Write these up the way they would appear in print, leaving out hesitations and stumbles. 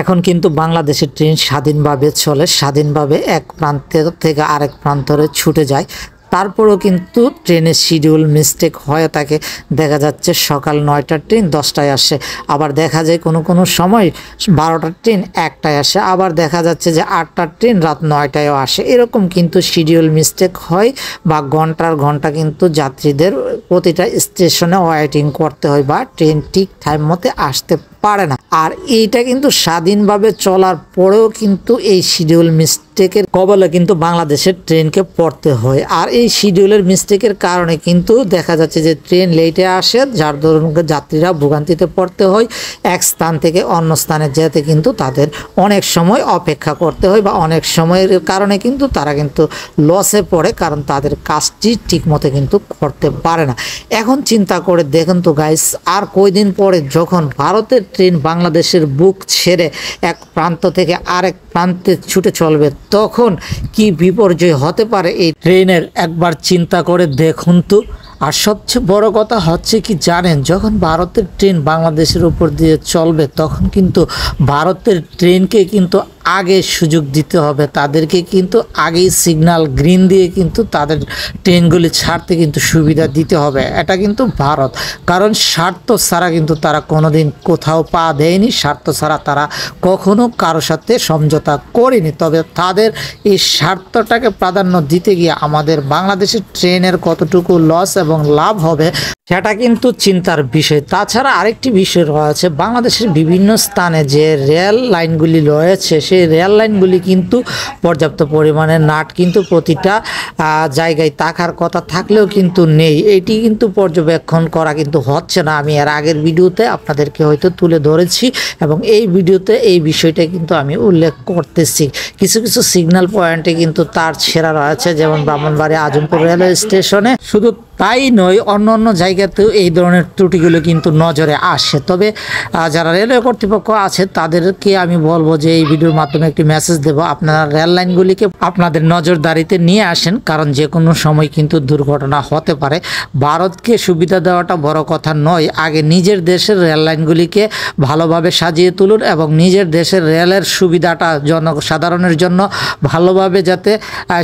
এখন কিন্তু বাংলাদেশের ট্রেন স্বাধীনভাবে চলে, স্বাধীনভাবে এক প্রান্ত থেকে আরেক প্রান্তরে ছুটে যায়। তারপরেও কিন্তু ট্রেনের শিডিউল মিস্টেক হয়ে থাকে। দেখা যাচ্ছে সকাল 9টার ট্রেন 10টায় আসে, আবার দেখা যায় কোনো সময় 12টার ট্রেন 1টায় আসে, আবার দেখা যাচ্ছে যে 8টার ট্রেন রাত 9টায়ও আসে। এরকম কিন্তু শিডিউল মিস্টেক হয় বা ঘন্টার ঘন্টা কিন্তু যাত্রীদের প্রতিটা স্টেশনে ওয়েটিং করতে হয় বা ট্রেন ঠিক টাইম মতে আসতে পারে না। আর এইটা কিন্তু স্বাধীনভাবে চলার পরেও কিন্তু এই শিডিউল মিস্টেকের কবলে কিন্তু বাংলাদেশের ট্রেনকে পড়তে হয়। আর এই শিডিউলের মিস্টেকের কারণে কিন্তু দেখা যাচ্ছে যে ট্রেন লেটে আসে, যার দরুন যাত্রীরা ভোগান্তিতে পড়তে হয়। এক স্থান থেকে অন্য স্থানে যেতে কিন্তু তাদের অনেক সময় অপেক্ষা করতে হয় বা অনেক সময়ের কারণে কিন্তু তারা কিন্তু লসে পড়ে, কারণ তাদের কাজটি ঠিক মতো কিন্তু করতে পারে না। এখন চিন্তা করে দেখুন তো গাইস, আর কয়দিন পরে যখন ভারতের ট্রেন বাংলাদেশের বুক ছেড়ে এক প্রান্ত থেকে আরেক প্রান্তে ছুটে চলবে, তখন কি বিপর্যয় হতে পারে এই ট্রেনের, একবার চিন্তা করে দেখুন তো। আর সবচেয়ে বড় কথা হচ্ছে কি জানেন, যখন ভারতের ট্রেন বাংলাদেশের উপর দিয়ে চলবে তখন কিন্তু ভারতের ট্রেনকে কিন্তু আগে সুযোগ দিতে হবে, তাদেরকে কিন্তু আগেই সিগন্যাল গ্রিন দিয়ে কিন্তু তাদের ট্রেনগুলি ছাড়তে কিন্তু সুবিধা দিতে হবে। এটা কিন্তু ভারত, কারণ স্বার্থ ছাড়া কিন্তু তারা কোনোদিন কোথাও পা দেয়নি, স্বার্থ ছাড়া তারা কখনো কারোর সাথে সমঝোতা করেনি। তবে তাদের এই স্বার্থটাকে প্রাধান্য দিতে গিয়ে আমাদের বাংলাদেশের ট্রেনের কতটুকু লস এবং লাভ হবে সেটা কিন্তু চিন্তার বিষয়। তাছাড়া আরেকটি বিষয় রয়েছে, বাংলাদেশের বিভিন্ন স্থানে যে রেল লাইনগুলি রয়েছে সেই রেল লাইনগুলি কিন্তু পর্যাপ্ত পরিমাণে নাট কিন্তু প্রতিটা জায়গায় থাকার কথা থাকলেও কিন্তু নেই। এটি কিন্তু পর্যবেক্ষণ করা কিন্তু হচ্ছে না। আমি এর আগের ভিডিওতে আপনাদেরকে হয়তো তুলে ধরেছি এবং এই ভিডিওতে এই বিষয়টা কিন্তু আমি উল্লেখ করতেছি। কিছু কিছু সিগন্যাল পয়েন্টে কিন্তু তার ছেঁড়া রয়েছে, যেমন ব্রাহ্মণবাড়িয়া আজমপুর রেলওয়ে স্টেশনে। শুধু তাই নয়, অন্য অন্য জায়গাতেও এই ধরনের ত্রুটিগুলো কিন্তু নজরে আসে। তবে যারা রেলওয়ে কর্তৃপক্ষ আছে তাদেরকে আমি বলবো যে এই ভিডিওর মাধ্যমে একটি মেসেজ দেব, আপনারা রেল লাইনগুলিকে আপনাদের নজরদারিতে নিয়ে আসেন, কারণ যে কোনো সময় কিন্তু দুর্ঘটনা হতে পারে। ভারতকে সুবিধা দেওয়াটা বড় কথা নয়, আগে নিজের দেশের রেল লাইনগুলিকে ভালোভাবে সাজিয়ে তুলুন এবং নিজের দেশের রেলের সুবিধাটা জনসাধারণের জন্য ভালোভাবে যাতে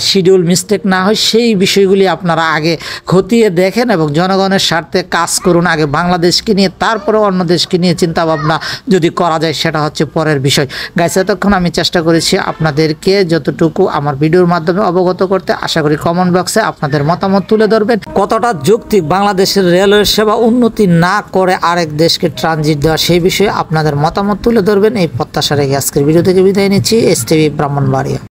শিডিউল মিস্টেক না হয় সেই বিষয়গুলি আপনারা আগে খতিয়ে দেখেন এবং জনগণের স্বার্থে কাজ করুন। আগে বাংলাদেশকে নিয়ে তারপরে অন্য দেশকে নিয়ে চিন্তা ভাবনা যদি করা যায় সেটা হচ্ছে পরের বিষয়। গাইস, এতক্ষণ আমি চেষ্টা করেছি আপনাদেরকে যতটুকু আমার ভিডিওর মাধ্যমে অবগত করতে। আশা করি কমেন্ট বক্সে আপনাদের মতামত তুলে ধরবেন। কতটা যৌক্তিক বাংলাদেশের রেলওয়ে সেবা উন্নতি না করে আরেক দেশকে ট্রানজিট দেওয়া, সেই বিষয়ে আপনাদের মতামত তুলে ধরবেন। এই প্রত্যাশা রেখে আজকের ভিডিও থেকে বিদায় নিচ্ছি। এসটিভি ব্রাহ্মণবাড়িয়া।